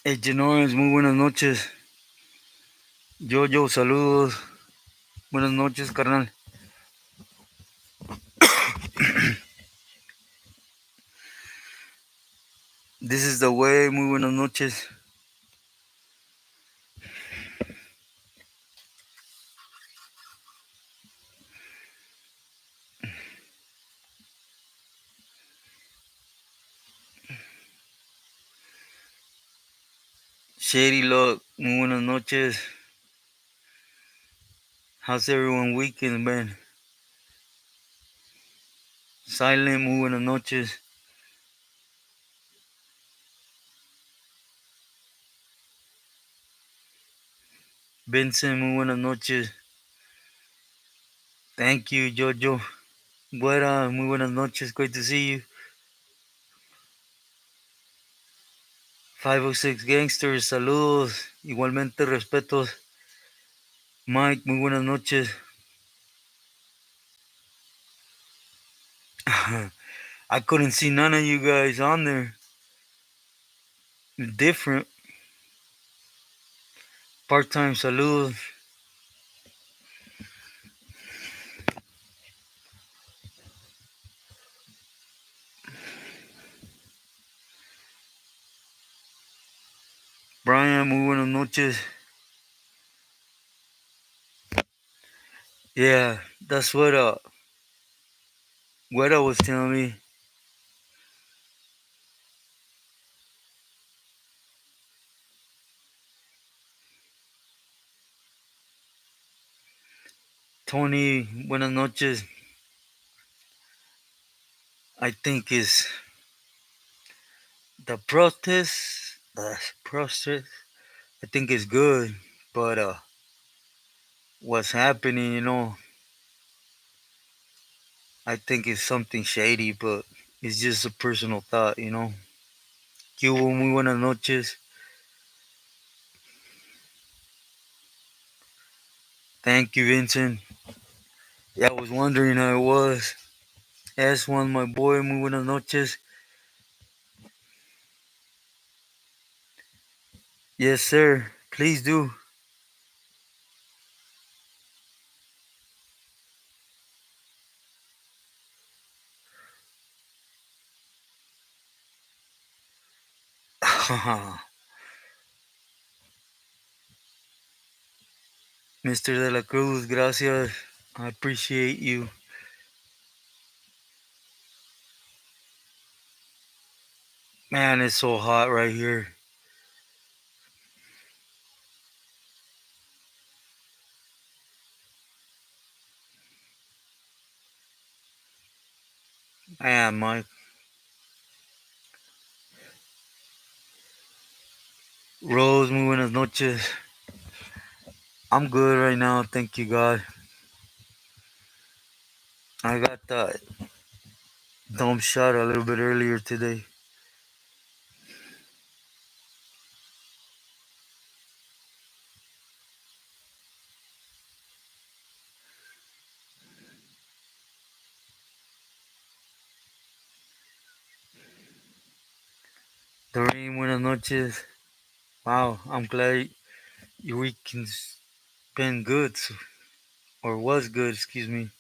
Genoes, muy buenas noches. Yo, saludos. Buenas noches, carnal. This is the way, muy buenas noches. Shady Luck, muy buenas noches. How's everyone weekend, man? Silent, muy buenas noches. Vincent, muy buenas noches. Thank you, Jojo. Güera, muy buenas noches. Great to see you. 506 Gangsters, saludos. Igualmente, respetos. Mike, muy buenas noches. I couldn't see none of you guys on there. Different. Part-time, saludos. Brian, muy buenas noches. Yeah, that's what Guetta was telling me. Tony, buenas noches. I think is the protest, I think is good, but what's happening, I think it's something shady, but it's just a personal thought. Que hubo, muy buenas noches. Thank you, Vincent. Yeah, I was wondering how it was. S1, my boy, muy buenas noches. Yes, sir. Please do. Mr. De La Cruz, gracias. I appreciate you. Man, it's so hot right here. Man, Mike. Rose, muy buenas noches. I'm good right now, thank you, God. I got that dumb shot a little bit earlier today. Doreen, buenas noches. Wow, I'm glad your weekend's been good, or was good, excuse me.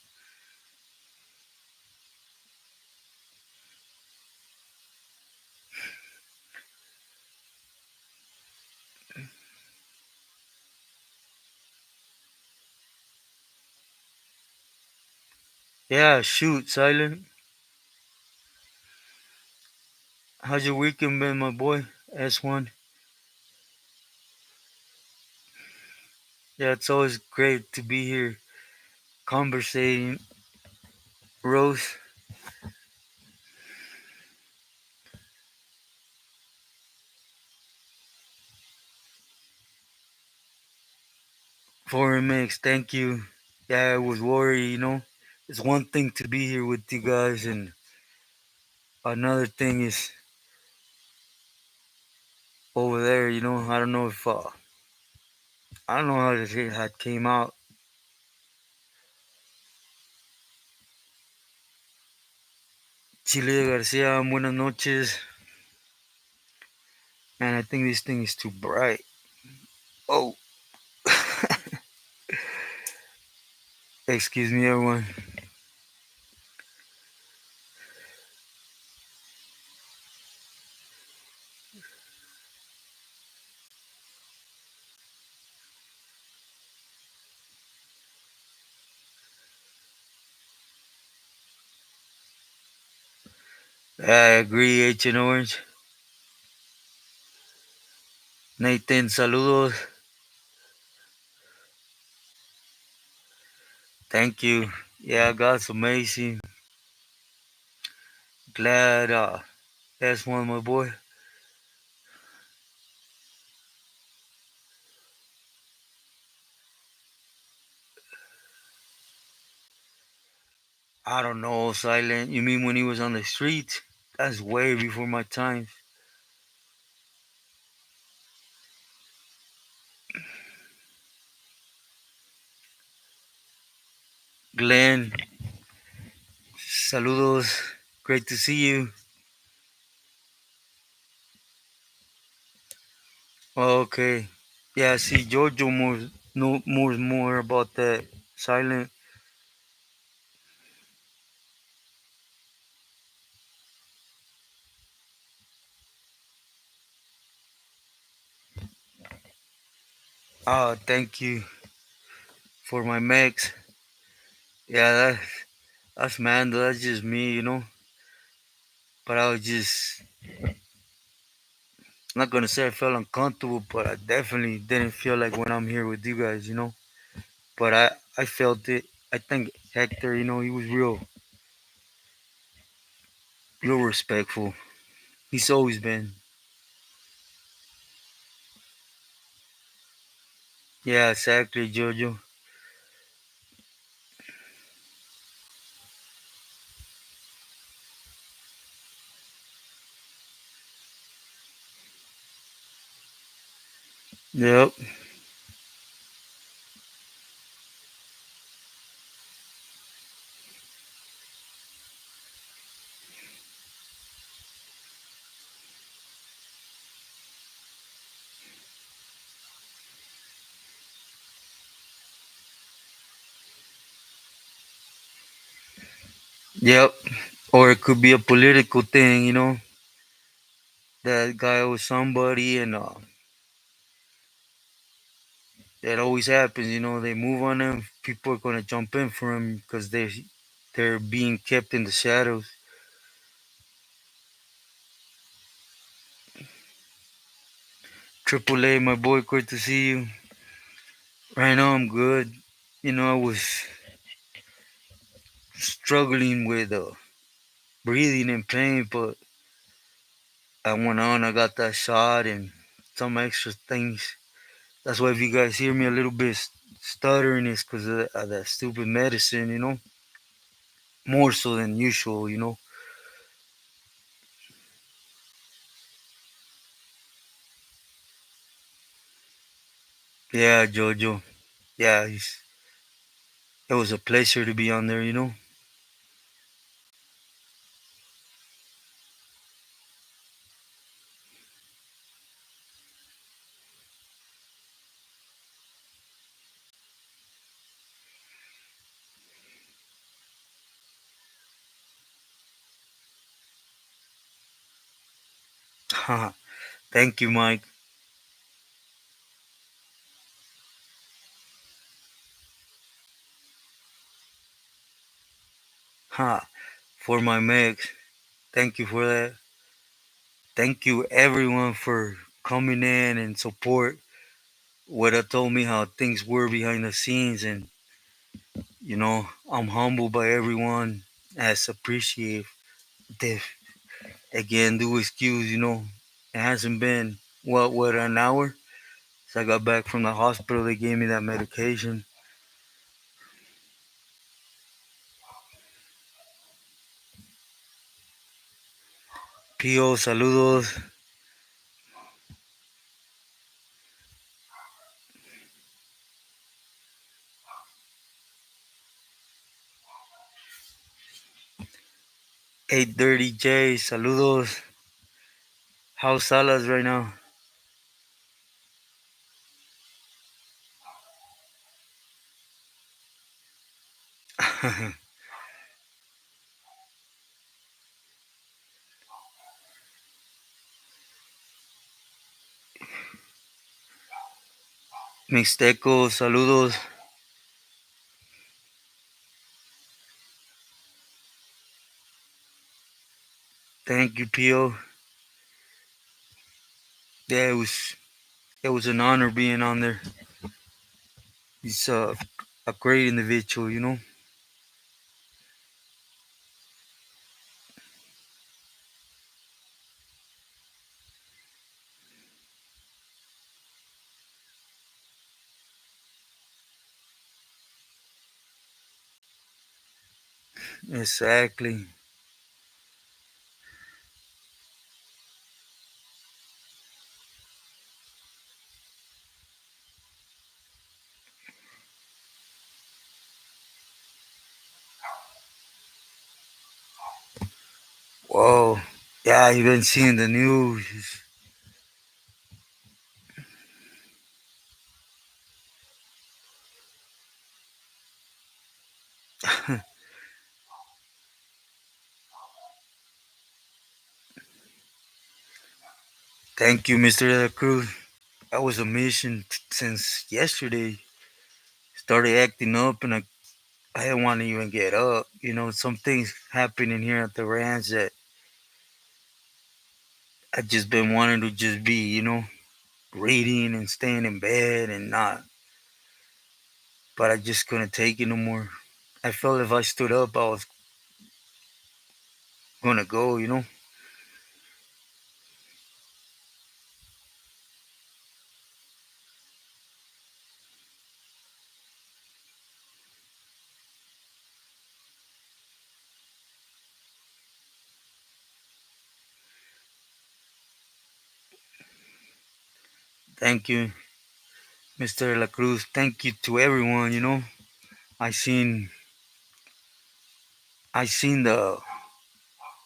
Yeah, shoot, Silent. How's your weekend been, my boy? S1. Yeah, it's always great to be here conversating. Rose, Foreign Mix, thank you. Yeah, I was worried. It's one thing to be here with you guys, and another thing is over there. I don't know if I don't know how this had came out. Chile Garcia, buenas noches. Man, I think this thing is too bright. Oh, excuse me, everyone. I agree, H and Orange. Nathan, saludos. Thank you. Yeah, God's amazing. Glad that's one, my boy. I don't know, Silent. You mean when he was on the streets? That's way before my time. Glenn, saludos. Great to see you. Okay. Yeah, see, Giorgio knows more about that. Silent. Thank you for my mix. Yeah, that's Mando. That's just me. But I was just not gonna say I felt uncomfortable, but I definitely didn't feel like when I'm here with you guys. But I felt it. I think Hector, he was real respectful. He's always been. Yeah, exactly, Jojo. Yep, yep. Or it could be a political thing. That guy was somebody, and that always happens. They move on him. People are gonna jump in for him because they're being kept in the shadows. Triple A, my boy, great to see you. Right now, I'm good. I was struggling with breathing and pain, but I went on. I got that shot and some extra things. That's why if you guys hear me a little bit stuttering, it's because of that stupid medicine. More so than usual. Yeah, Jojo. Yeah, it was a pleasure to be on there. Thank you, Mike. Ha, for my mix. Thank you for that. Thank you, everyone, for coming in and support what told me how things were behind the scenes. And, I'm humbled by everyone as appreciative. Again, do excuse. It hasn't been, what, an hour? So I got back from the hospital. They gave me that medication. Pio, saludos. 830J, saludos. How's Salas right now? Mixteco, saludos. Thank you, Pio. Yeah, it was an honor being on there. He's a great individual, you know. Exactly. Whoa. Yeah, you've been seeing the news. Thank you, Mr. De La Cruz. That was a mission since yesterday. Started acting up, and I didn't want to even get up. You know, some things happening here at the ranch that I just been wanting to just be, reading and staying in bed and not. But I just couldn't take it no more. I felt if I stood up, I was gonna go. Thank you, Mr. La Cruz. Thank you to everyone. I seen I seen the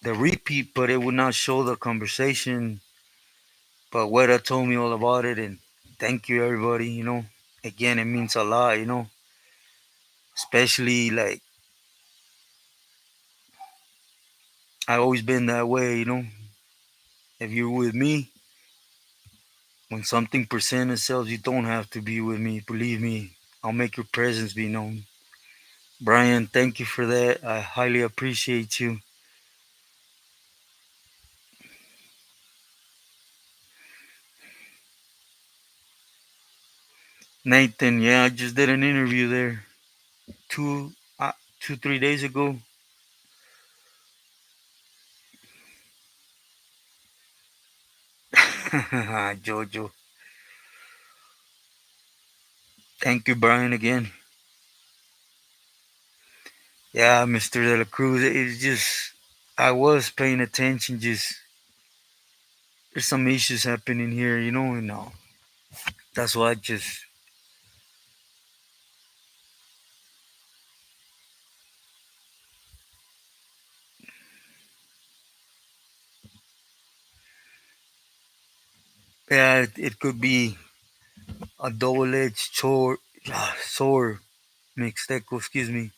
repeat, but it would not show the conversation. But Weta told me all about it, and thank you, everybody. Again, it means a lot. Especially like I always been that way. If you're with me, when something presents itself, you don't have to be with me. Believe me, I'll make your presence be known. Brian, thank you for that. I highly appreciate you. Nathan, yeah, I just did an interview there two, 3 days ago. Jojo, thank you, Brian, again. Yeah, Mr. De La Cruz, it's just, I was paying attention, just, there's some issues happening here, and that's why I just, yeah, it could be a double-edged sword, Mixteco, excuse me.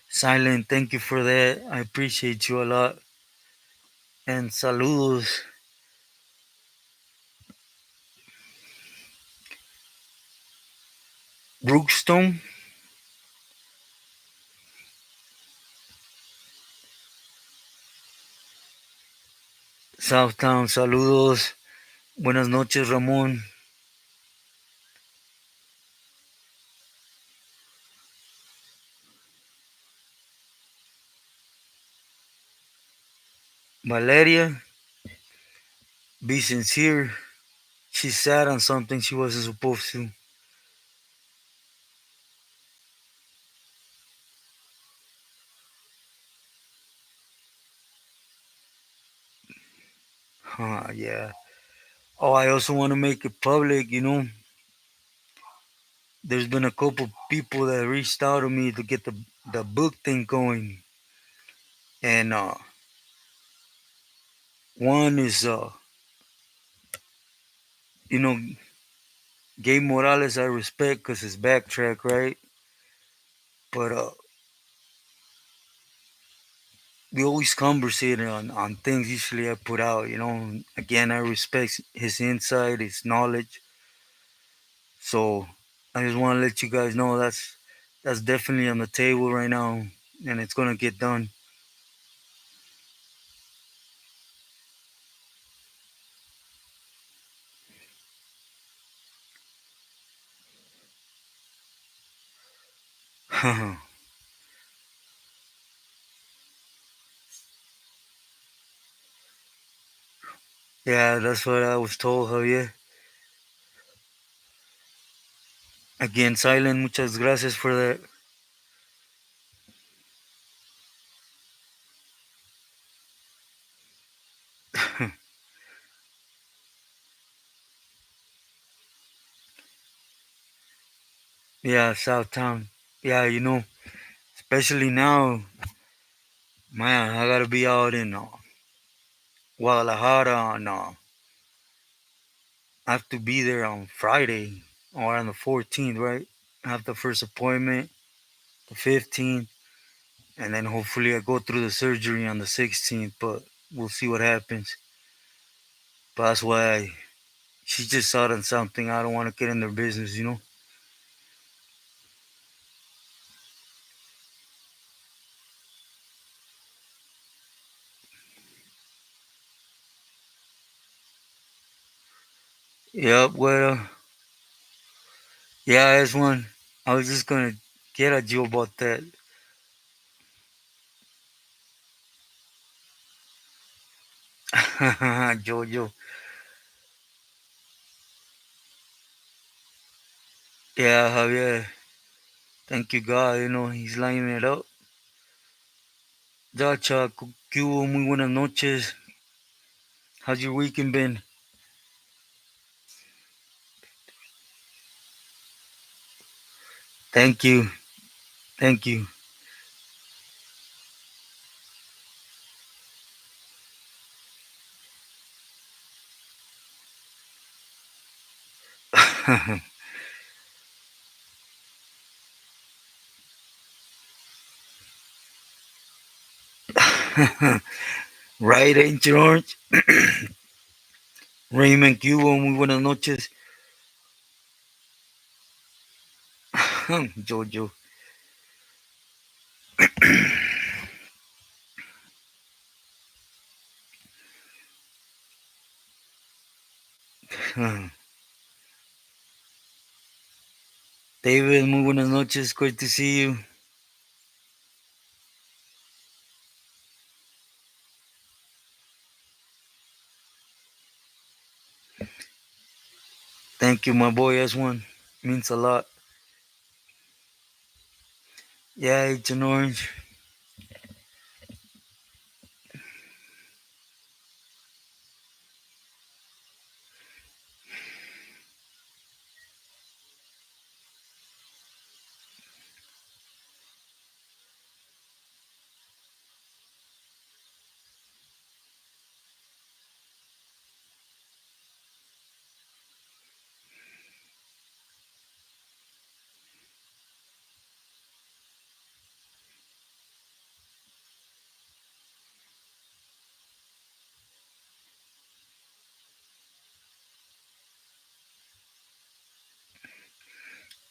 Silent, thank you for that. I appreciate you a lot. And saludos, Brookstone, Southtown, saludos. Buenas noches, Ramón. Valeria, be sincere. She sat on something she wasn't supposed to. Yeah. Oh, I also want to make it public. There's been a couple people that reached out to me to get the book thing going, and one is you know Gabe Morales. I respect because it's backtrack, right? But we always conversate on things usually I put out. Again, I respect his insight, his knowledge. So I just want to let you guys know that's definitely on the table right now, and it's gonna get done. Yeah, that's what I was told, Javier. Again, Silent, muchas gracias for that. Yeah, Southtown. Yeah, especially now, man, I gotta be out in Guadalajara on. I have to be there on Friday or on the 14th, right? I have the first appointment, the 15th, and then hopefully I go through the surgery on the 16th. But we'll see what happens. But that's why she just saw it on something. I don't want to get in their business. Yep. Well, yeah, that's one. I was just gonna get at you about that. Jojo. Yeah, Javier. Thank you, God. He's lining it up. Dacha, ¿qué hubo? Muy buenas noches. How's your weekend been? Thank you. Thank you. Right, Ancient Orange. Raymond, ¿qué hubo? Muy buenas noches. Jojo. David, muy buenas noches. Great to see you. Thank you, my boy S1. Means a lot. Yeah, Ancient Orange.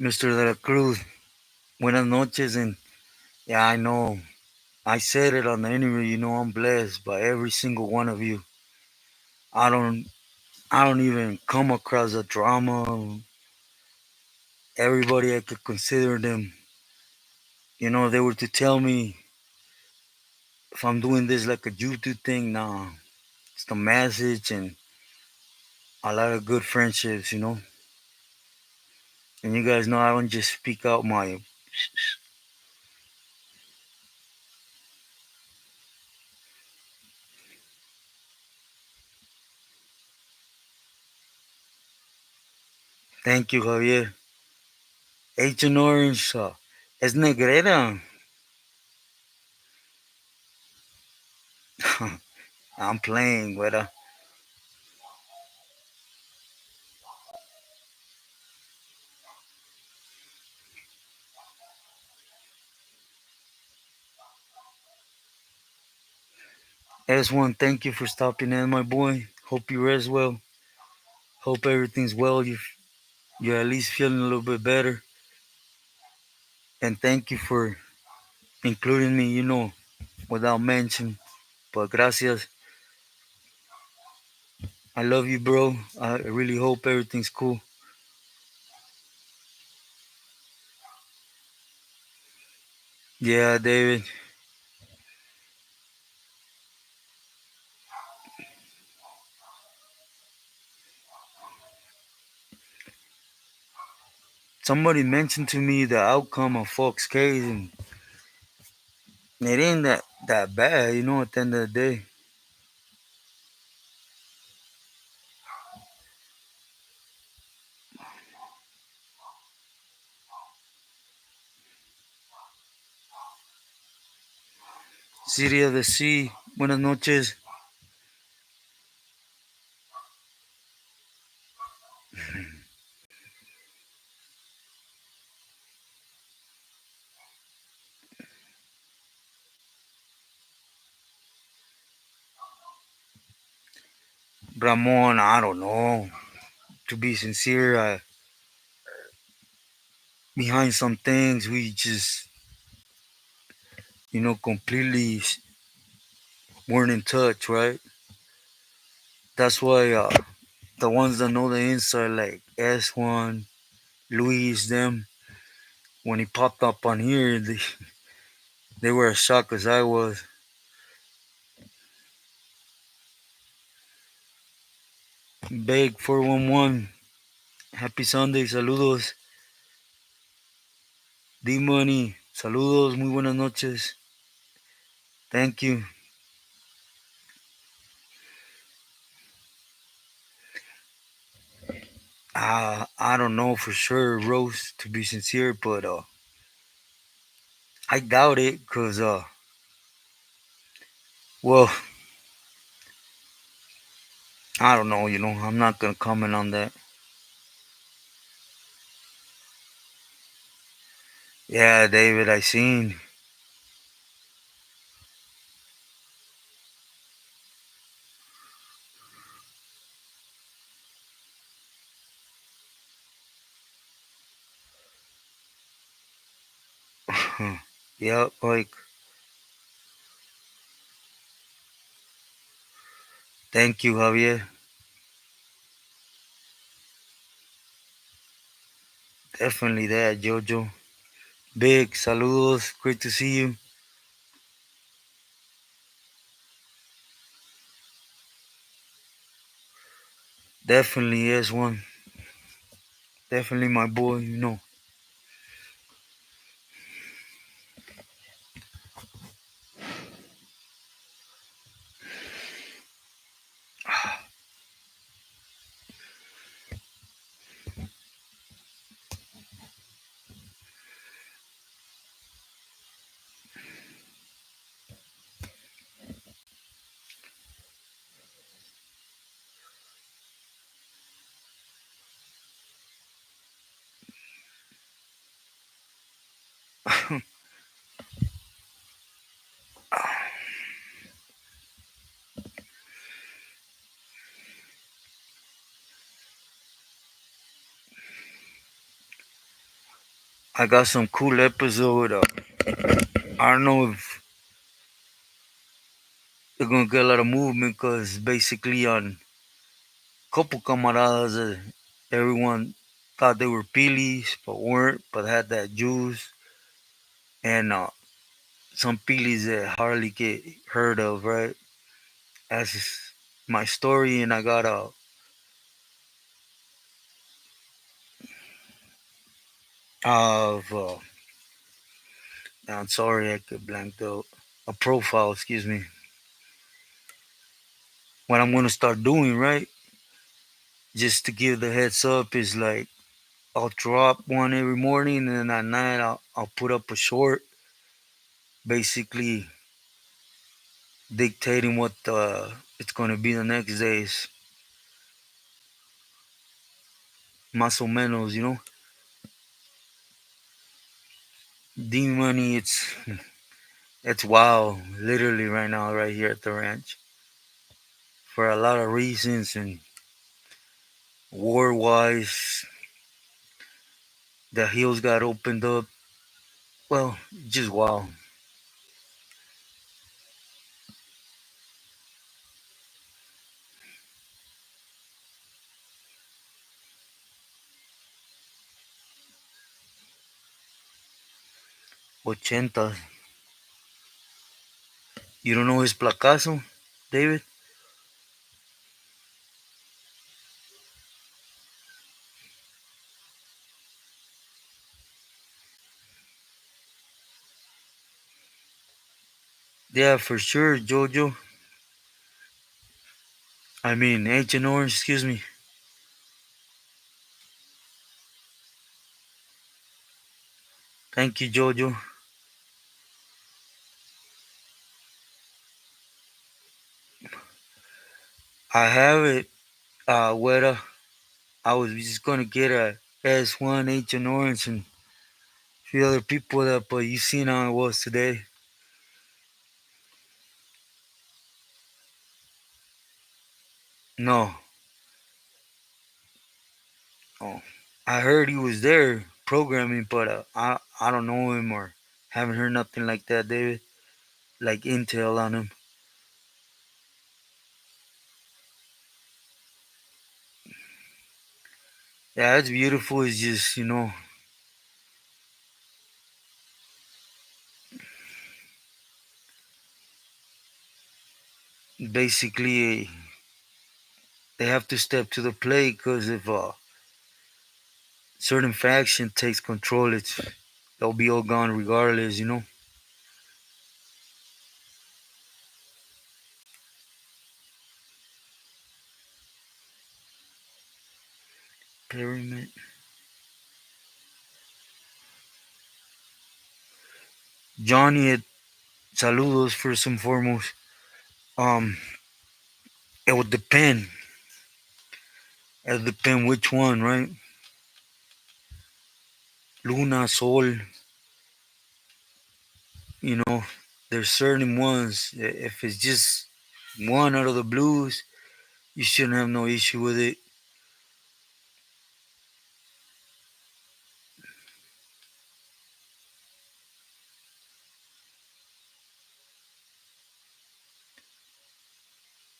Mr. De La Cruz. Buenas noches. And yeah, I know. I said it on the interview. I'm blessed by every single one of you. I don't. I don't even come across a drama. Everybody I could consider them. They were to tell me if I'm doing this like a YouTube thing. Nah, it's the message and a lot of good friendships. And you guys know I don't just speak out my. Thank you, Javier. Agent Orange es negrera. I'm playing, güera. S1, thank you for stopping in, my boy. Hope you rest well. Hope everything's well. You're at least feeling a little bit better. And thank you for including me, without mention. But gracias. I love you, bro. I really hope everything's cool. Yeah, David. Somebody mentioned to me the outcome of Fox case, and it ain't that bad, at the end of the day. City of the Sea, buenas noches. Ramon, I don't know. To be sincere, behind some things, we just, completely weren't in touch, right? That's why the ones that know the inside, like S1, Luis, them, when he popped up on here, they were as shocked as I was. Big 411, happy Sunday, saludos. D-Money, saludos, muy buenas noches. Thank you. I don't know for sure, Rose, to be sincere, but I doubt it, because, well, I don't know, I'm not going to comment on that. Yeah, David, I seen. Yeah, like, thank you, Javier. Definitely that, Jojo. Big, saludos, great to see you. Definitely is one. Definitely my boy. I got some cool episode. I don't know if they're gonna get a lot of movement, because basically on couple camaradas, everyone thought they were pilis but weren't, but had that juice, and some pilis that hardly get heard of, right? That's my story, and I got a of I'm sorry, I could blanked out. A profile, excuse me. What I'm gonna start doing, right? Just to give the heads up, is like I'll drop one every morning, and then at night I'll put up a short, basically dictating what it's gonna be the next days. Más o menos, you know. D money, it's wild, literally right now, right here at the ranch, for a lot of reasons and war wise. The hills got opened up. Well, just wow. 80. You don't know his placazo, David? Yeah, for sure, Jojo. I mean, Agent Orange, excuse me. Thank you, Jojo. I have it, Weta. I was just gonna get a S1 Agent Orange and a few other people that, but you seen how it was today. No. Oh. I heard he was there programming, but I don't know him or haven't heard nothing like that, David. Like intel on him. Yeah, it's beautiful. It's just, basically they have to step to the plate because if a certain faction takes control, they'll be all gone regardless. Pyramid. Johnny, saludos first and foremost. Um, it would depend. It would depend which one, right? Luna, Sol, you know, there's certain ones. If it's just one out of the blues, you shouldn't have no issue with it.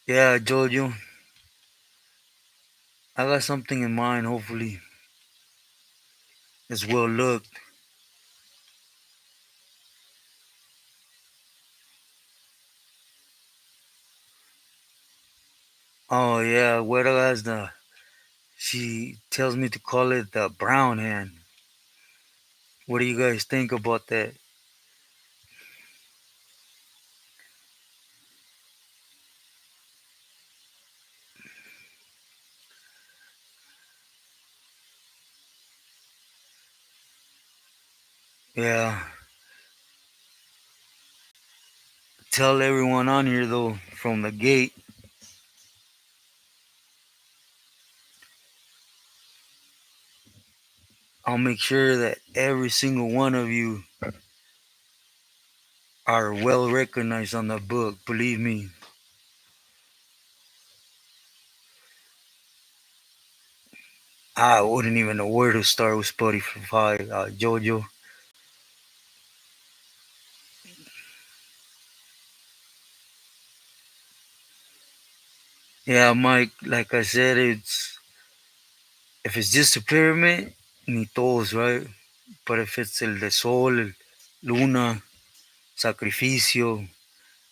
Yeah, Jojo, I got something in mind. Hopefully, it's well looked. Oh yeah, where has the? She tells me to call it the brown hand. What do you guys think about that? Yeah, tell everyone on here though from the gate. I'll make sure that every single one of you are well recognized on the book. Believe me. I wouldn't even know where to start with Spotify, Jojo. Yeah, Mike. Like I said, it's if it's just a pyramid, ni todos, right? But if it's el de Sol, el Luna, Sacrificio,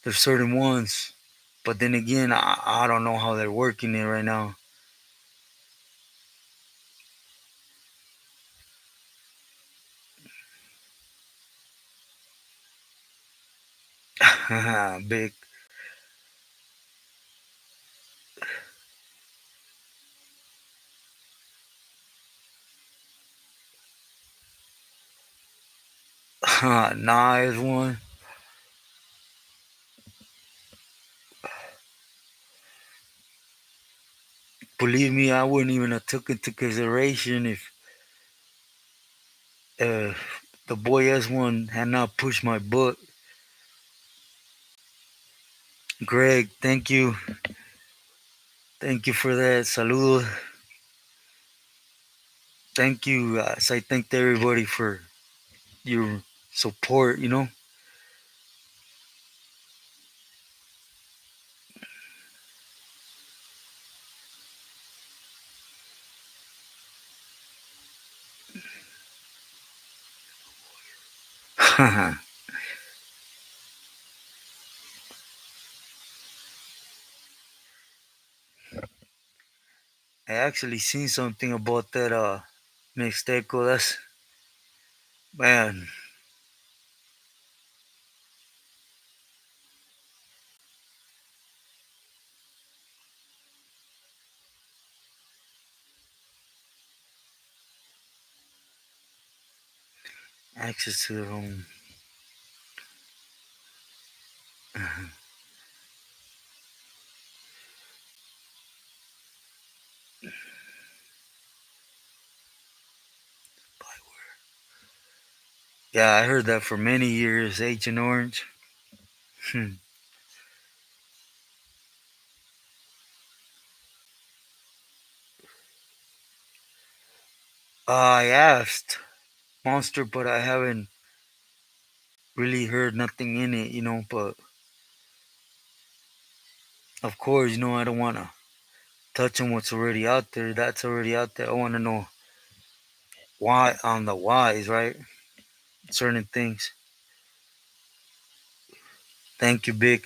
there's certain ones. But then again, I don't know how they're working it right now. Big. Nice one. Believe me, I wouldn't even have took into consideration if uh, the boy S1 had not pushed my butt. Greg, thank you. Thank you for that. Saludos. Thank you. I thanked everybody for your support, you know. I actually seen something about that Mixteco. That's man. Access to the home. Yeah, I heard that for many years. Agent Orange. Hmm. I asked Monster, but I haven't really heard nothing in it, you know. But of course, you know, I don't want to touch on what's already out there. That's already out there. I want to know why on the whys, right? Certain things. Thank you, Big.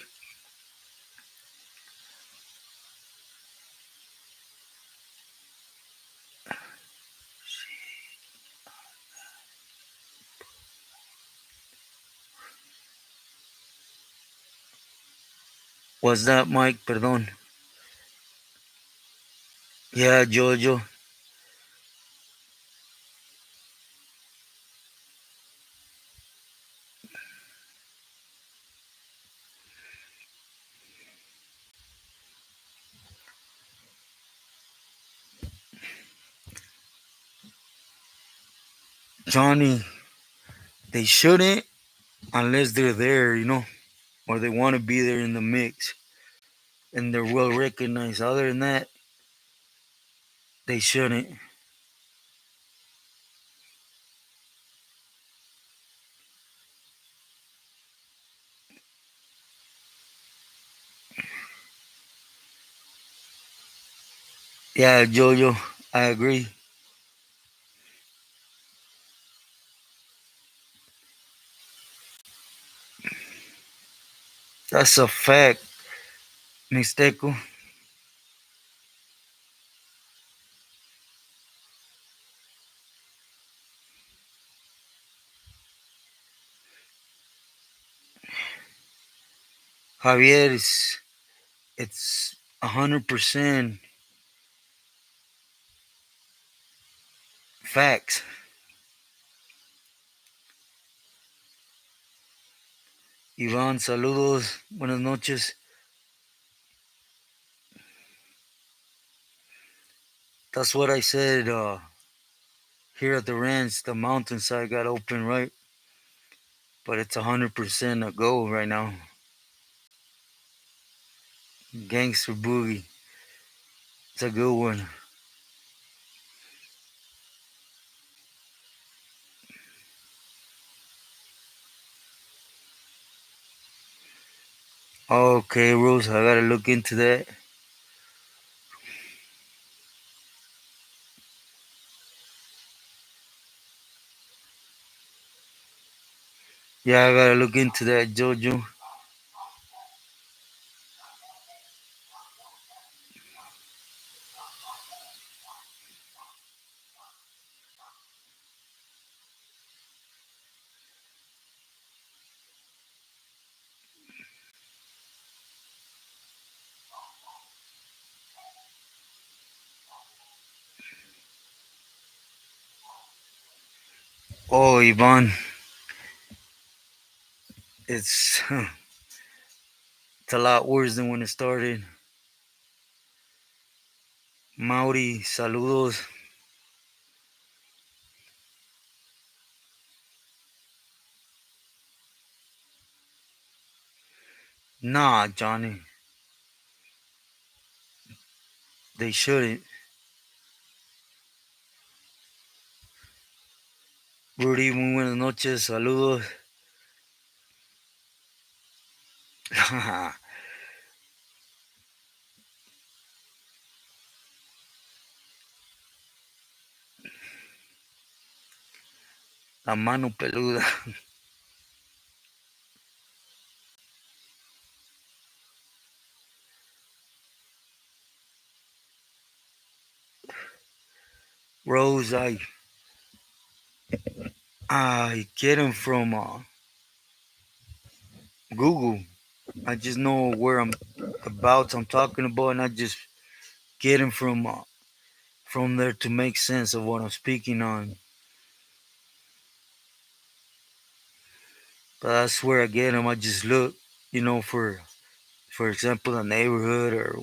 What's that, Mike? Perdón. Yeah, Jojo. Johnny, they shouldn't unless they're there, you know, or they want to be there in the mix and they're well recognized. Other than that, they shouldn't. Yeah, Jojo, I agree. That's a fact, Mixteco. Javier, it's 100% facts. Iván, saludos, buenas noches. That's what I said here at the ranch. The mountainside got open, right? But it's 100% a go right now. Gangster Boogie. It's a good one. Okay, Rose, I gotta look into that. Yeah, I gotta look into that, Jojo. Oh, Ivan, It's it's a lot worse than when it started. Mauri, saludos. Nah, Johnny, they shouldn't. Rudy, muy buenas noches, saludos. La mano peluda. Rose, I get them from Google. I just know where I'm talking about, and I just get them from there to make sense of what I'm speaking on. But that's where I get them. I just look, for example, the neighborhood or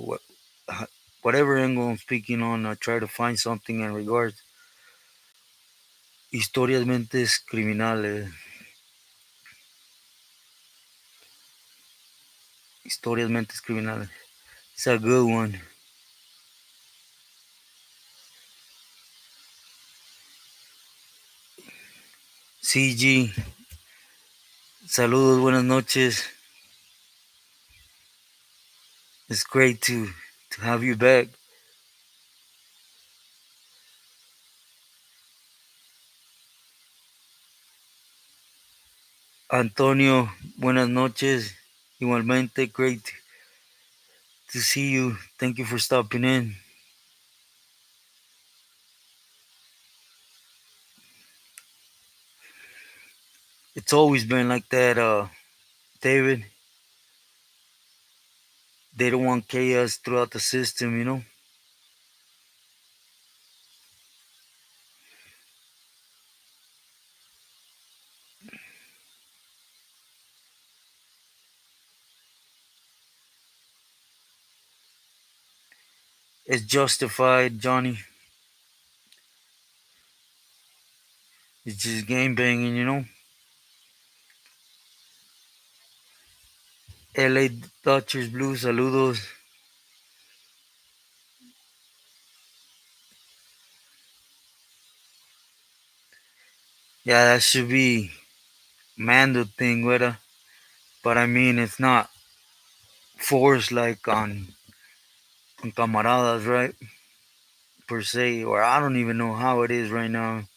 whatever angle I'm speaking on. I try to find something in regards historias mentes criminales. Historias mentes criminales. It's a good one. CG, saludos, buenas noches. It's great to have you back. Antonio, buenas noches. Igualmente, great to see you. Thank you for stopping in. It's always been like that, David. They don't want chaos throughout the system. It's justified, Johnny. It's just game banging. LA Dodgers Blue, saludos. Yeah, that should be Mando thing, whether. But I mean, it's not forced like on Camaradas, right? Per se, or I don't even know how it is right now.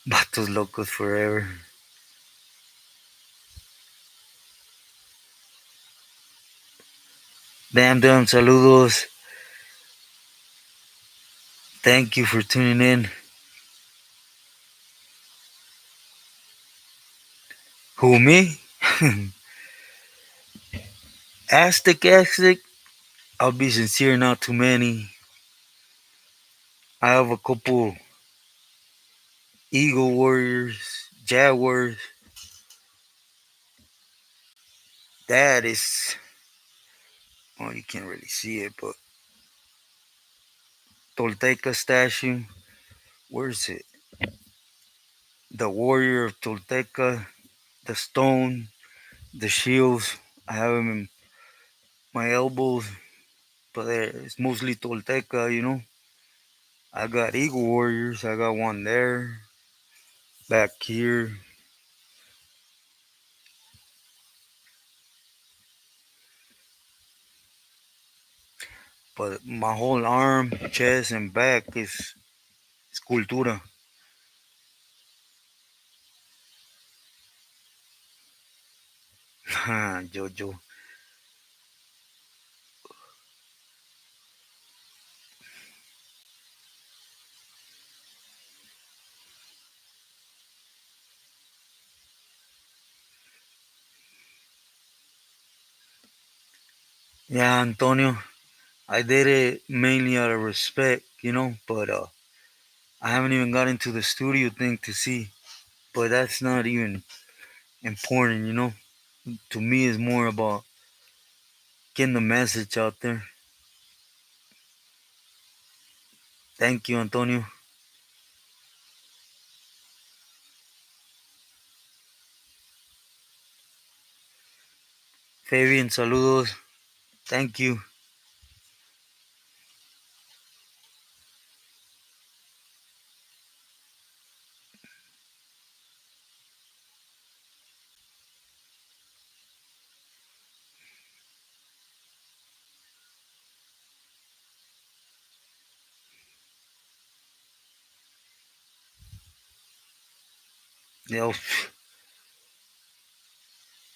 Vatos locos forever. Damn, saludos. Thank you for tuning in. Who, me? Aztec. I'll be sincere, not too many. I have a couple Eagle Warriors, Jaguars. That is, well, you can't really see it, but Tolteca statue. Where's it? The Warrior of Tolteca, the stone, the shields. I have them in my elbows, but it's mostly Tolteca. I got Eagle Warriors. I got one there, back here. But my whole arm, chest, and back is cultura. Jojo. Yeah, Antonio. I did it mainly out of respect, but I haven't even got into the studio thing to see, but that's not even important, you know. To me, it's more about getting the message out there. Thank you, Antonio. Fabian, saludos. Thank you. You know,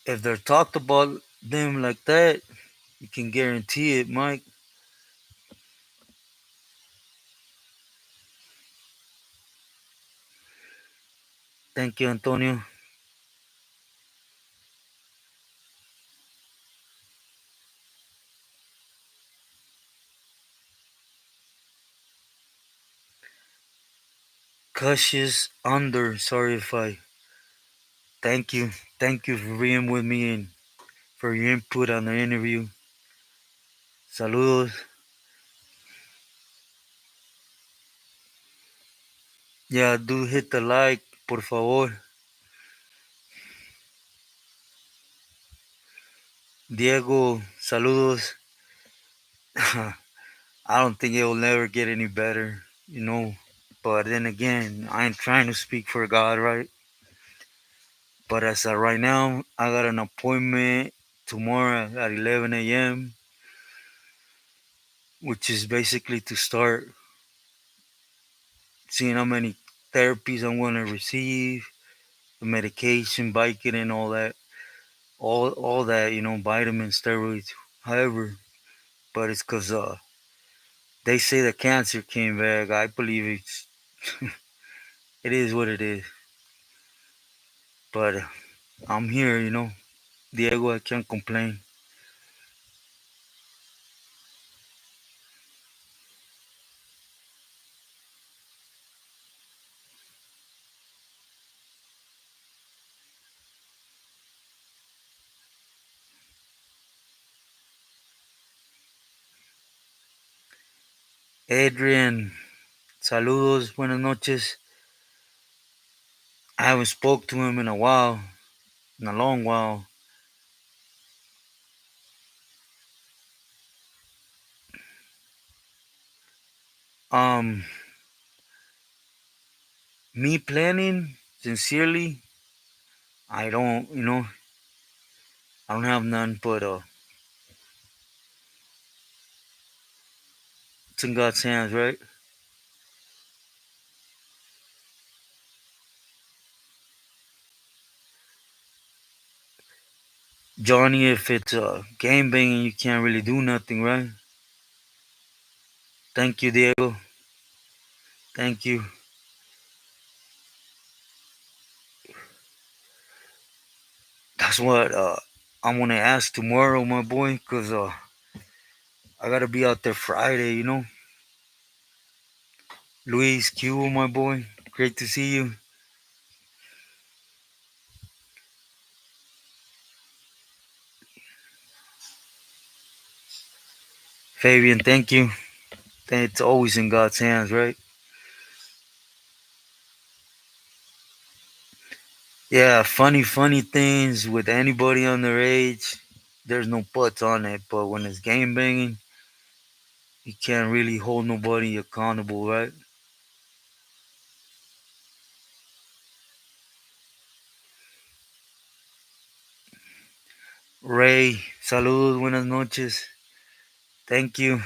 if they're talked about them like that, you can guarantee it, Mike. Thank you, Antonio. Cautious under. Sorry if I. Thank you. Thank you for being with me and for your input on the interview. Saludos. Yeah, do hit the like, por favor. Diego, saludos. I don't think it will never get any better, you know. But then again, I ain't trying to speak for God, right? But as of right now, I got an appointment tomorrow at 11 a.m., which is basically to start seeing how many therapies I'm going to receive, the medication, biking, and all that, all that, you know, vitamins, steroids, however. But it's because they say the cancer came back. I believe it is what it is. But I'm here, you know. Diego, I can't complain. Adrian, saludos, buenas noches. I haven't spoke to him in a while, in a long while. Um, Me planning, sincerely, I don't, you know, I don't have none, but it's in God's hands, right? Johnny, if it's game banging, you can't really do nothing, right? Thank you, Diego. Thank you. That's what I'm gonna ask tomorrow, my boy, cause I gotta be out there Friday, you know. Luis Q, my boy, great to see you. Fabian, thank you. It's always in God's hands, right? Yeah, funny things with anybody on their age. There's no buts on it, but when it's game banging, you can't really hold nobody accountable, right? Ray, saludos, buenas noches. Thank you.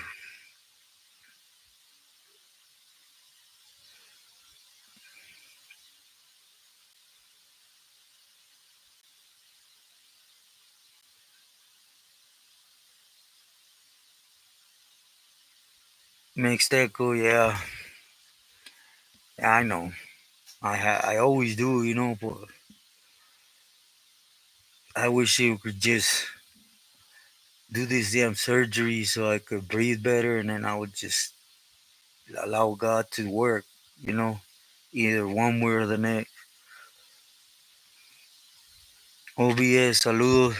Mixteco, yeah, I know. I always do, you know, but I wish you could just do this damn surgery so I could breathe better, and then I would just allow God to work. you know, either one way or the next. OBS, saludos.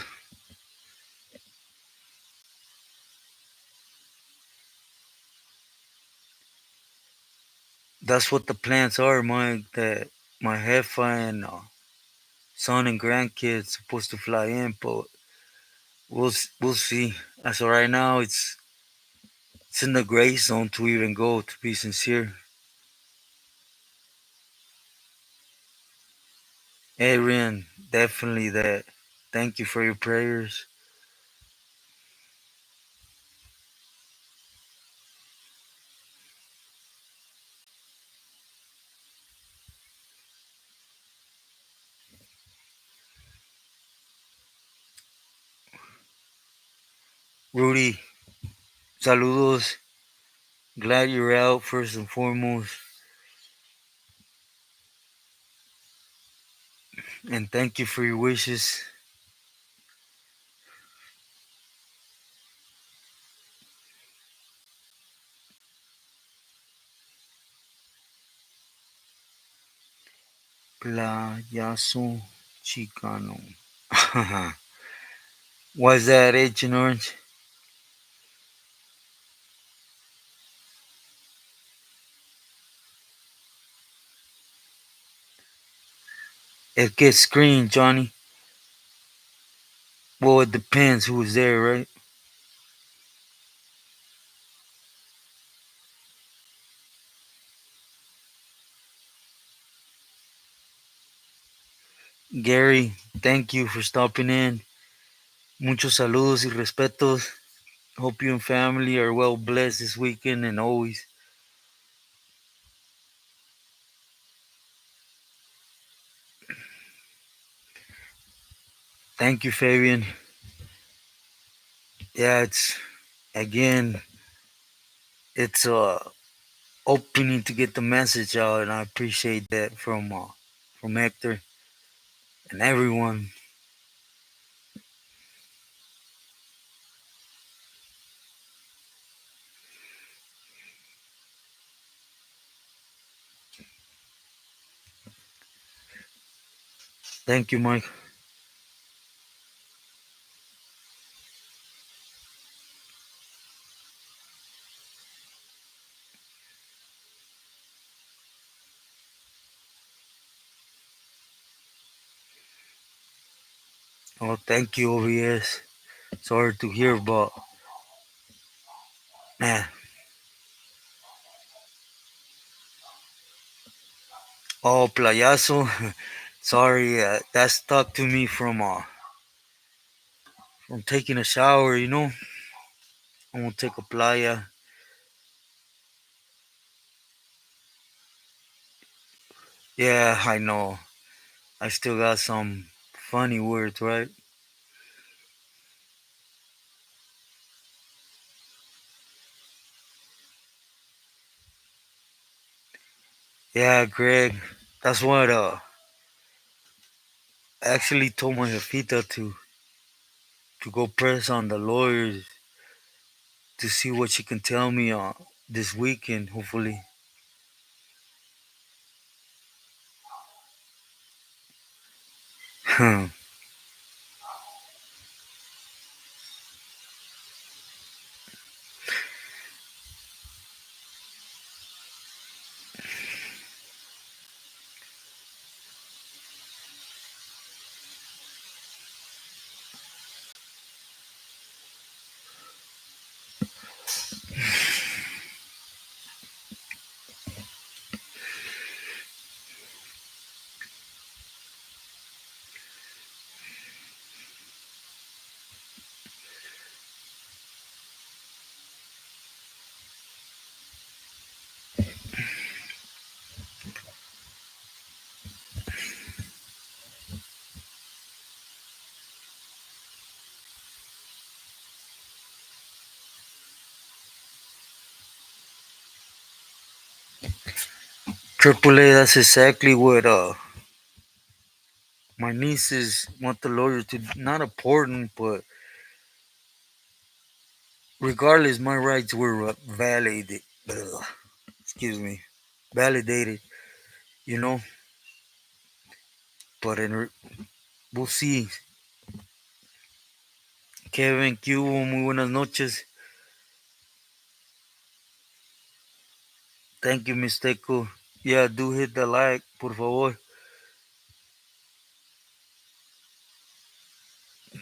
That's what the plans are, Mike. That my jefa and son and grandkids supposed to fly in, but we'll see. As of right now, it's in the gray zone to even go. To be sincere, Adrian, definitely that. Thank you for your prayers. Rudy, saludos. Glad you're out first and foremost, and thank you for your wishes. Playazo Chicano. Why's that, Agent Orange? It gets screened, Johnny. Well, it depends who's there, right? Gary, thank you for stopping in. Muchos saludos y respetos. Hope you and family are well blessed this weekend and always. Thank you, Fabian. Yeah, again, it's opening to get the message out, and I appreciate that from Hector and everyone. Thank you, Mike. Oh, thank you, OBS. Sorry to hear about. Nah. Oh, Playazo. Sorry, that stuck to me from taking a shower. I'm gonna take a playa. Yeah, I know. I still got some funny words, right? Yeah, Greg. That's what I actually told my jefita to go press on the lawyers to see what she can tell me this weekend, hopefully. Triple A, that's exactly what my nieces want the lawyer to not important, but regardless, my rights were validated. Excuse me. validated, you know. But we'll see. Kevin, ¿qué hubo? Muy buenas noches. Thank you, Misteko. Yeah, do hit the like, por favor.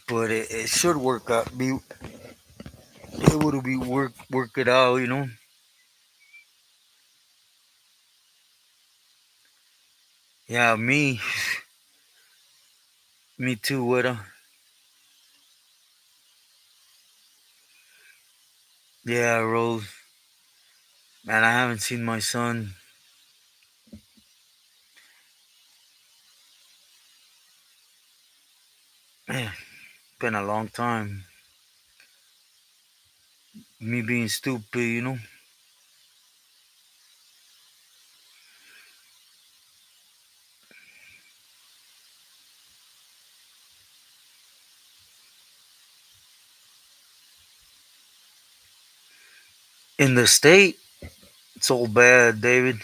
But it should work out. Be able to be work it out, you know. Yeah, me too. What? Yeah, Rose. Man, I haven't seen my son. Man, been a long time. Me being stupid, you know. In the state, it's all bad, David.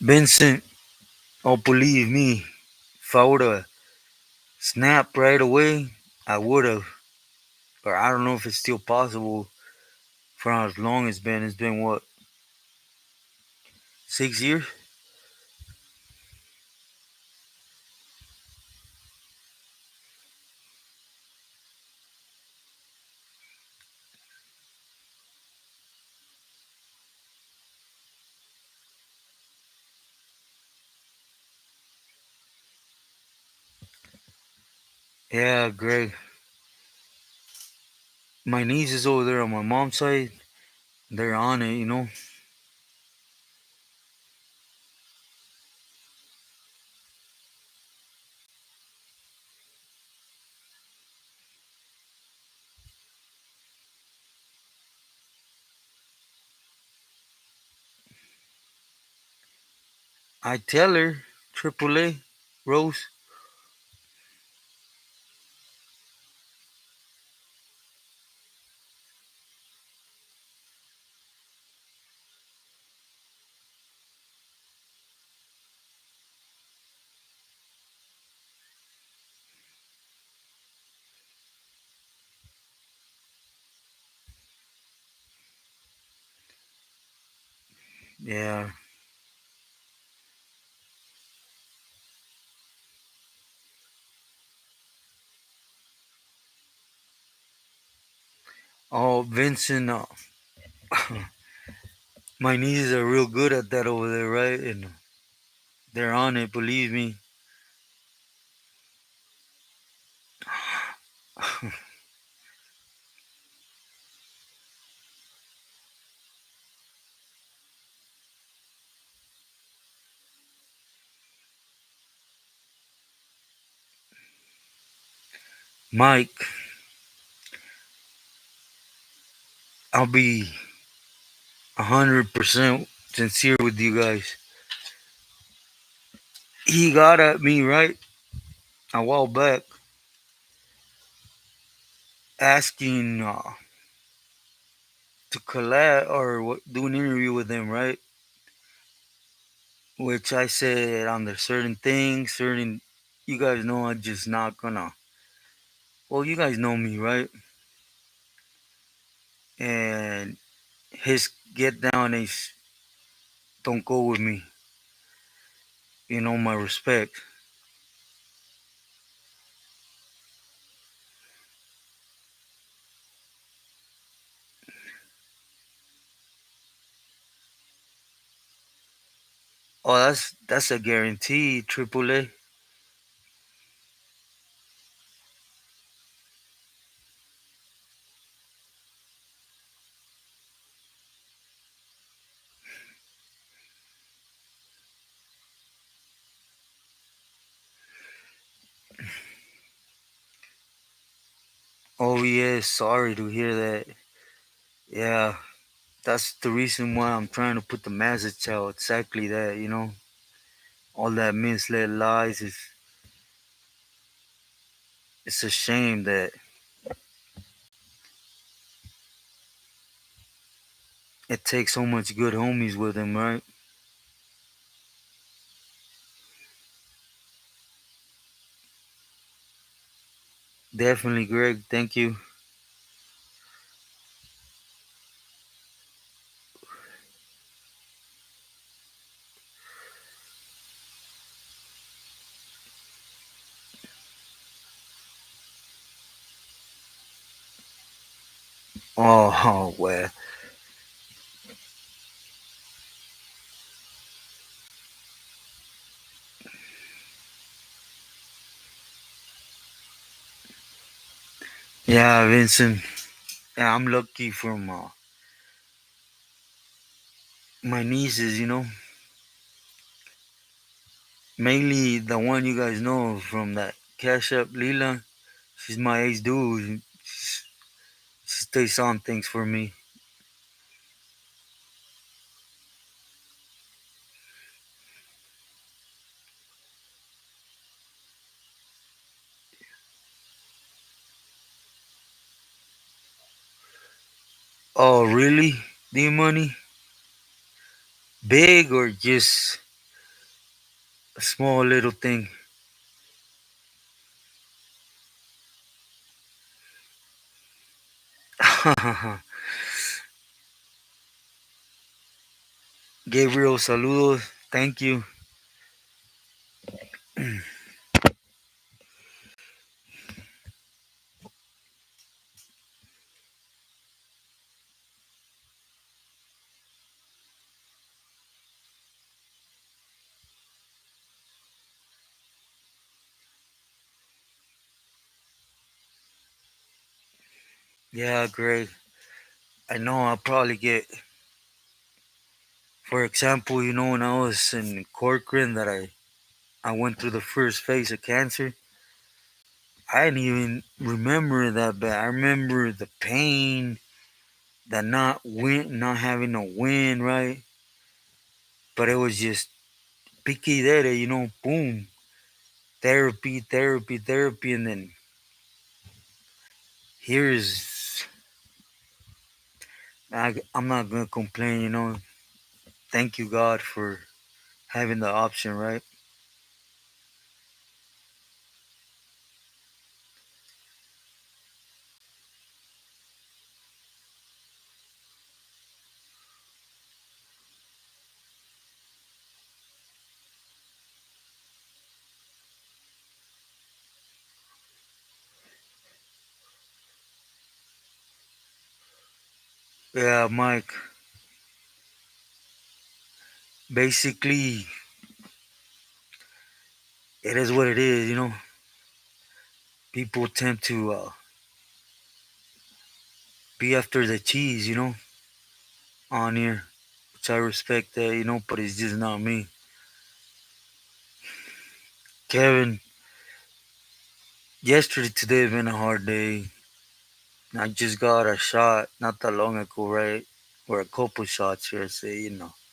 Vincent, oh, believe me, if I would have snapped right away, I would have. But I don't know if it's still possible for how long it's been. It's been what, 6 years? Yeah, Greg. My niece is over there on my mom's side. They're on it, you know. I tell her, AAA, Rose. Yeah. Oh, Vincent, my nieces are real good at that over there, right? And they're on it, believe me. Mike, I'll be 100% sincere with you guys. He got at me, right, a while back, asking to collab or do an interview with him, right? Which I said on the certain things, certain, you guys know I'm just not gonna. Well, you guys know me, right? And his get down is don't go with me. You know my respect. Oh, that's a guarantee, Triple A. Oh yeah, sorry to hear that. Yeah, that's the reason why I'm trying to put the message out. Exactly that, you know. All that misled lies is it's a shame that it takes so much good homies with him, right? Definitely, Greg. Thank you. Oh, well. Yeah, Vincent. Yeah, I'm lucky from my nieces, mainly the one you guys know from that Cash App, Lila. She's my age dude. She stays on things for me. Oh, really? D Money? Big or just a small little thing? Gabriel, saludos. Thank you. Yeah, Greg. I know I'll probably get, for example, when I was in Corcoran that I went through the first phase of cancer. I didn't even remember that bad. I remember the pain, that not having a win, right? But it was just picky there, boom, therapy, therapy, therapy, and then here's I'm not gonna complain. Thank you God for having the option, right? Yeah, Mike. Basically, it is what it is. People tend to be after the cheese, on here, which I respect that, but it's just not me. Kevin, yesterday, today has been a hard day. I just got a shot not that long ago, right? Or a couple shots here, say. I'm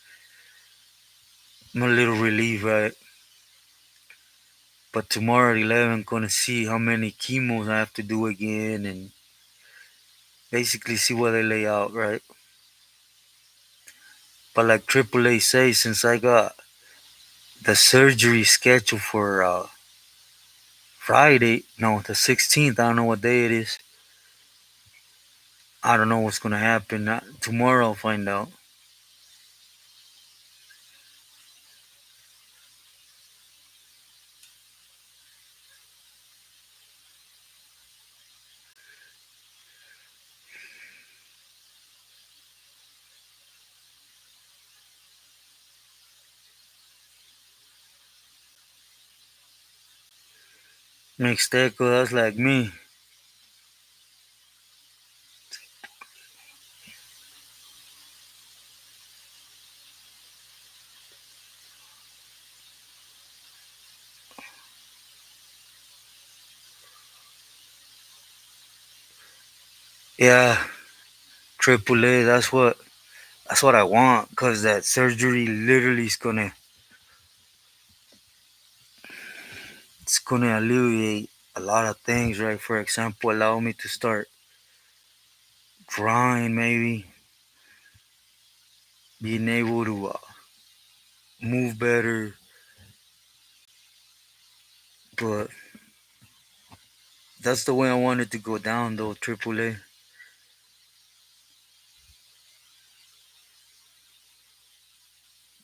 a little relieved, right? But tomorrow at 11, gonna see how many chemos I have to do again and basically see what they lay out, right? But like AAA says, since I got the surgery scheduled for Friday, no, the 16th, I don't know what day it is. I don't know what's gonna happen. Tomorrow I'll find out. Mixteco, that's like me. Yeah, AAA, that's what I want, cause that surgery literally is gonna it's gonna alleviate. a lot of things, right? For example, allow me to start drawing, maybe being able to move better. But that's the way I wanted to go down, though. AAA.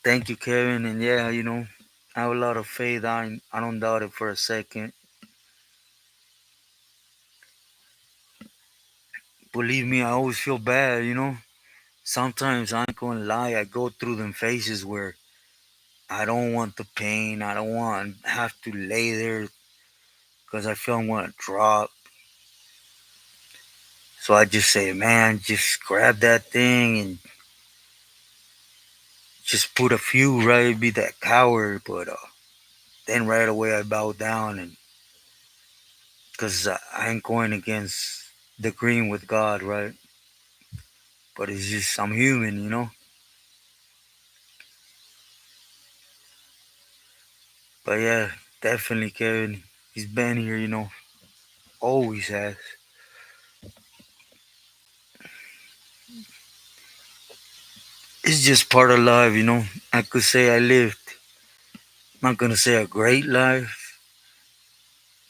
Thank you, Kevin. And yeah, I have a lot of faith. I don't doubt it for a second. Believe me, I always feel bad. Sometimes I ain't gonna lie. I go through them phases where I don't want the pain. I don't want to have to lay there because I feel I'm gonna drop. So I just say, man, just grab that thing and just put a few, right? Be that coward, but then right away I bow down, and because I ain't going against the green with God, right? But it's just I'm human. But yeah, definitely Kevin. He's been here, always has. It's just part of life. I could say I lived. I'm not gonna say a great life,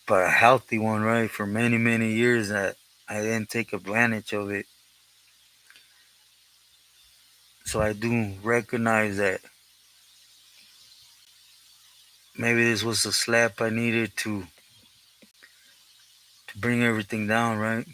but a healthy one, right? For many, many years that I didn't take advantage of it. So I do recognize that maybe this was the slap I needed to bring everything down, right?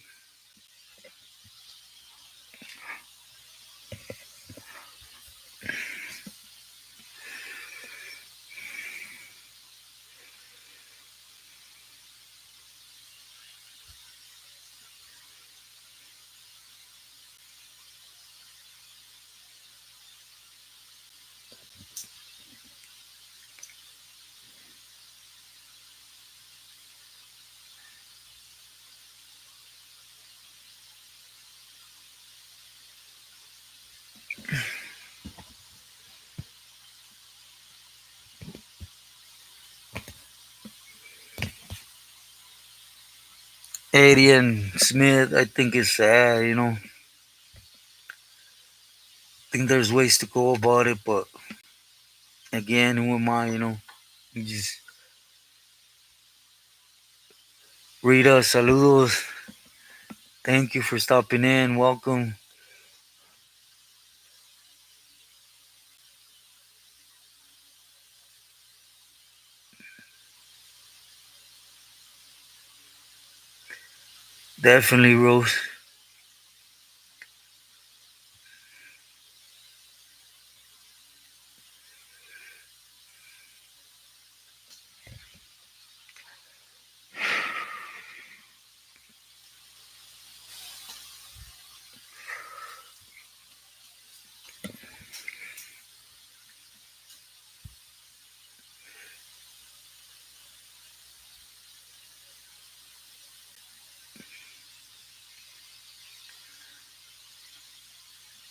Adrian Smith, I think it's sad. I think there's ways to go about it, but again, who am I? You just Rita, saludos. Thank you for stopping in. Welcome. Definitely, Rose.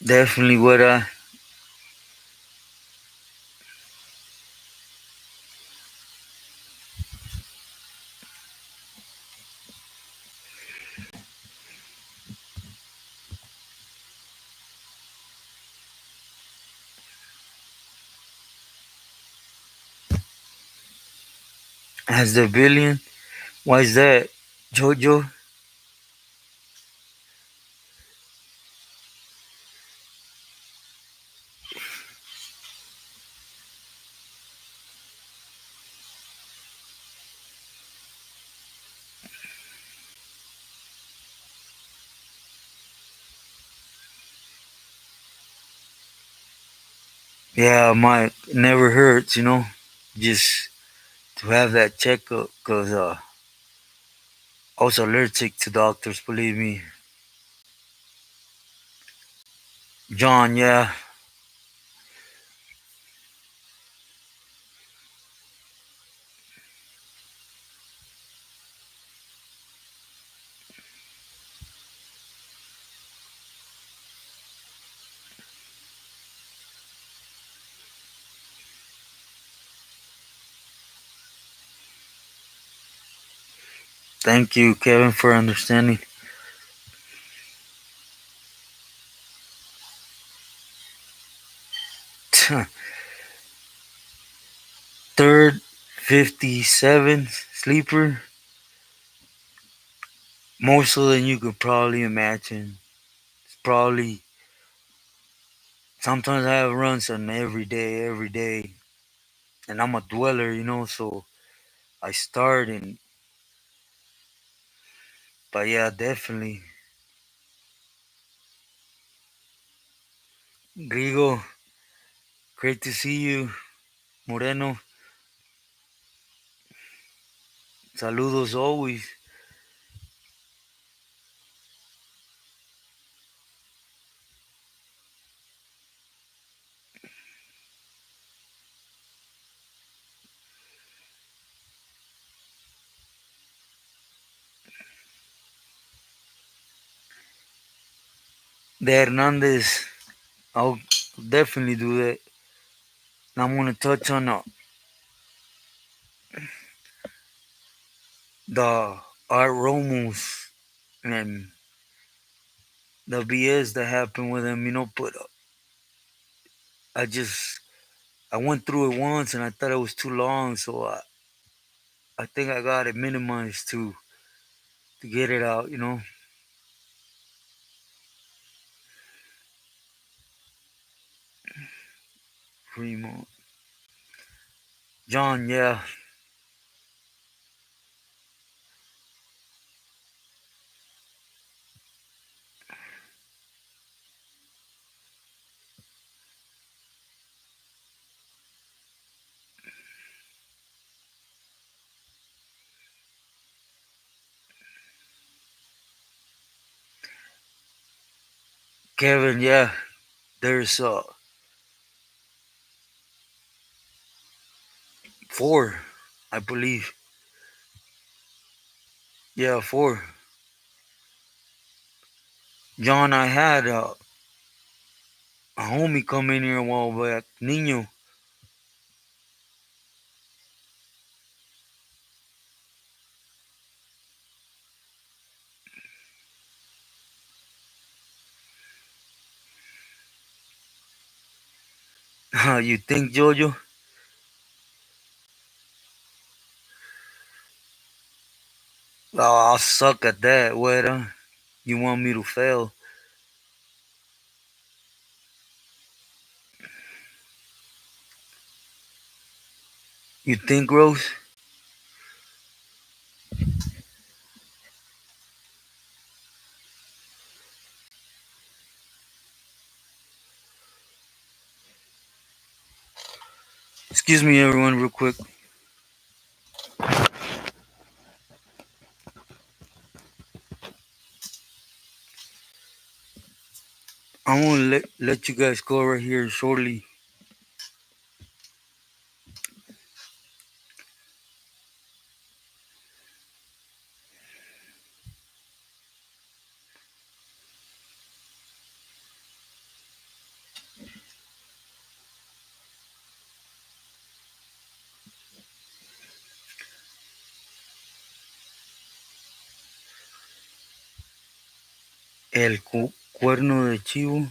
Definitely what has the billion. Why is that? Jojo? Yeah, my never hurts. Just to have that checkup because I was allergic to doctors, believe me. John, yeah. Thank you, Kevin, for understanding. Third 57 sleeper, more so than you could probably imagine. It's probably sometimes I have runs on every day, and I'm a dweller, so I start and but yeah, definitely. Grigo, great to see you. Moreno, saludos always. De Hernandez, I'll definitely do that. And I'm gonna touch on the Art Romos and the BS that happened with him, but I just I went through it once and I thought it was too long, so I think I got it minimized to get it out. Fremont. John, yeah. Kevin, yeah. There's four, I believe. Yeah, four. John, I had a homie come in here a while back. Nino, you think, Jojo? Oh, I'll suck at that, Weta. You want me to fail? You think, Rose? Excuse me, everyone, real quick. I'm gonna let you guys go right here shortly. El cuerno de chivo.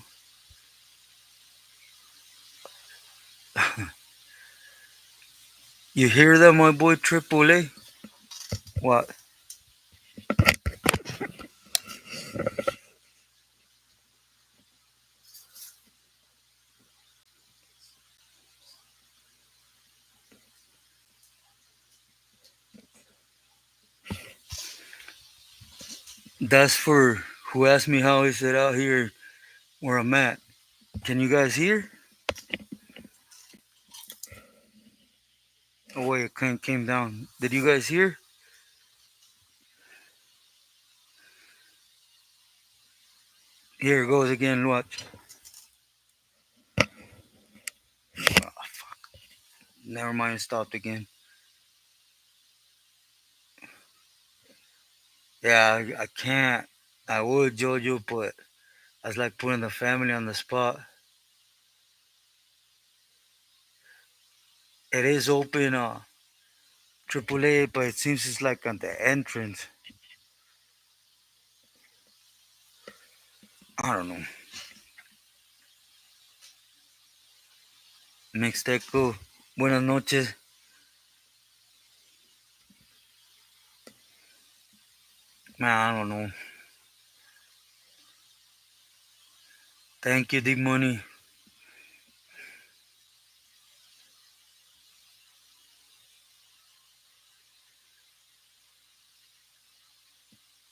You hear that, my boy Triple A? What? That's for who asked me how is it out here where I'm at. Can you guys hear? Oh wait, it came down. Did you guys hear? Here it goes again. Watch. Never mind. Stopped again. Yeah, I can't. I would, Jojo, but that's like putting the family on the spot. It is open, AAA, but it seems it's like on the entrance. I don't know. Mixteco, buenas noches. Man, I don't know. Thank you, D Money.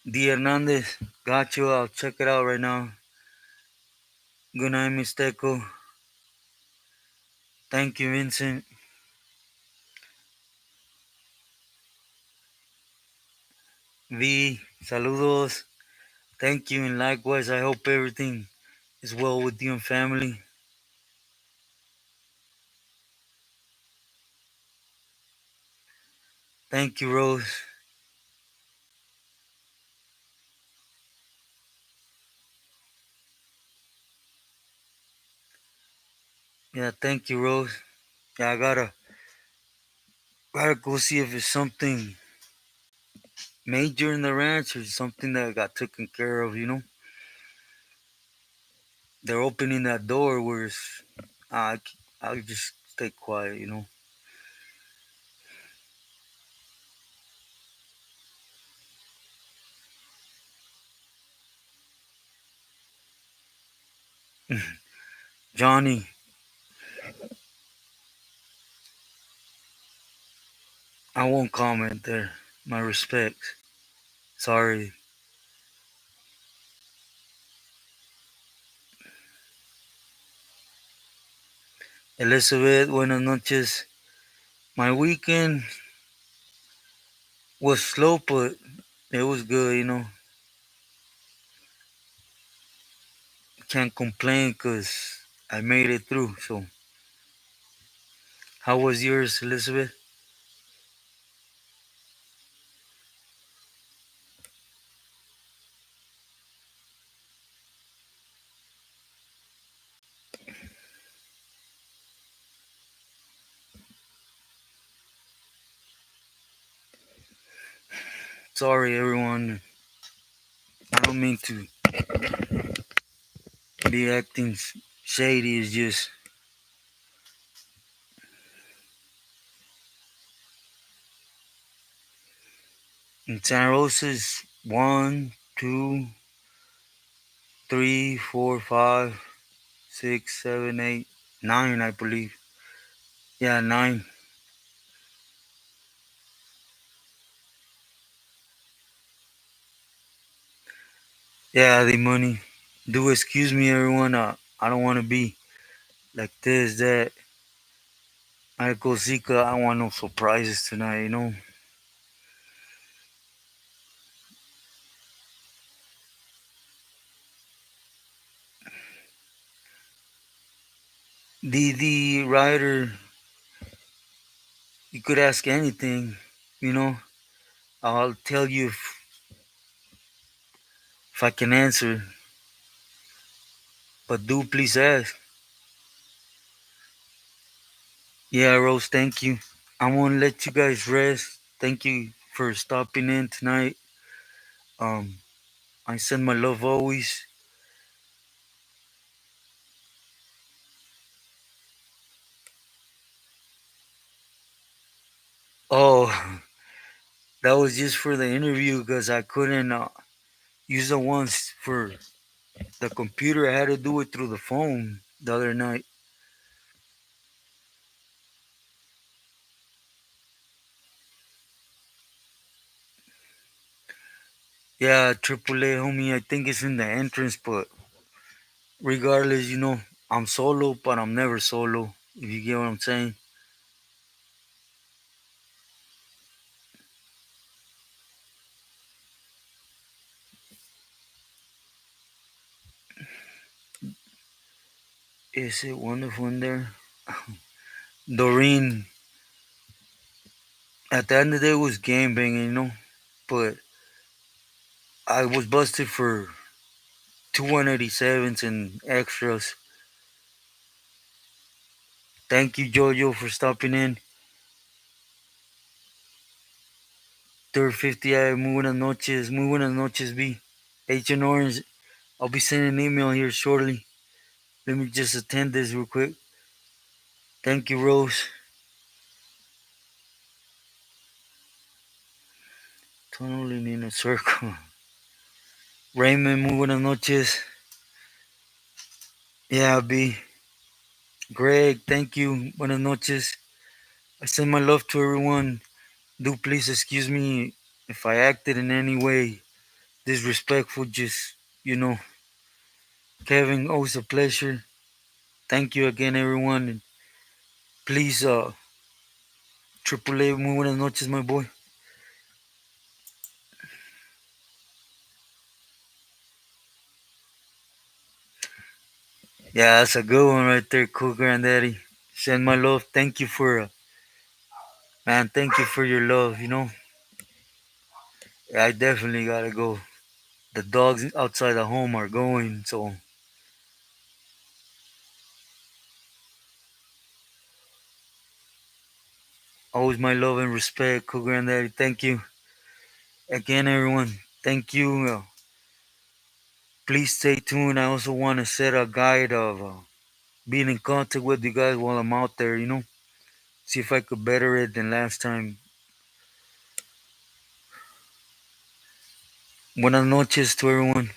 D Hernandez, got you. I'll check it out right now. Good night, Mixteco. Thank you, Vincent. V, saludos. Thank you, and likewise, I hope everything is well with you and family. Thank you, Rose. Yeah, thank you, Rose. Yeah, I gotta go see if it's something major in the ranch or something that got taken care of, you know? They're opening that door where I, I'll just stay quiet, you know? Johnny, I won't comment there. My respects. Sorry. Elizabeth, buenas noches. My weekend was slow, but it was good, you know? Can't complain because I made it through. So, how was yours, Elizabeth? Sorry, everyone. I don't mean to be acting shady. It's just in San Rosa's 1, 2, 3, 4, 5, 6, 7, 8, 9, I believe. Yeah, 9. Yeah, the money. Do excuse me, everyone. I don't want to be like this, that. I go Zika. I don't want no surprises tonight, you know. The writer, you could ask anything, you know. I'll tell you if I can answer, but do please ask. Yeah, Rose, thank you. I want to let you guys rest. Thank you for stopping in tonight. Um, I send my love always. Oh, that was just for the interview because I couldn't use the ones for the computer. I had to do it through the phone the other night. Yeah, AAA homie, I think it's in the entrance, but regardless, you know, I'm solo, but I'm never solo, if you get what I'm saying. Is it wonderful in there? Doreen, at the end of the day, it was game banging, you know, but I was busted for two 187s and extras. Thank you, Jojo, for stopping in. 350, muy buenas noches, B. H and Orange, I'll be sending an email here shortly. Let me just attend this real quick. Thank you, Rose. Tunneling in a circle. Raymond, muy buenas noches. Yeah, B. Greg, thank you. Buenas noches. I send my love to everyone. Do please excuse me if I acted in any way disrespectful. Just, you know, Kevin, always a pleasure. Thank you again, everyone. And please, Triple A, muy buenas noches, my boy. Yeah, that's a good one right there, cool granddaddy. Send my love. Thank you for, man, thank you for your love, you know. Yeah, I definitely gotta go. The dogs outside the home are going, so always my love and respect, cool granddaddy. Thank you again, everyone. Thank you. Please stay tuned. I also want to set a guide of being in contact with you guys while I'm out there, you know. See if I could better it than last time. Buenas noches to everyone.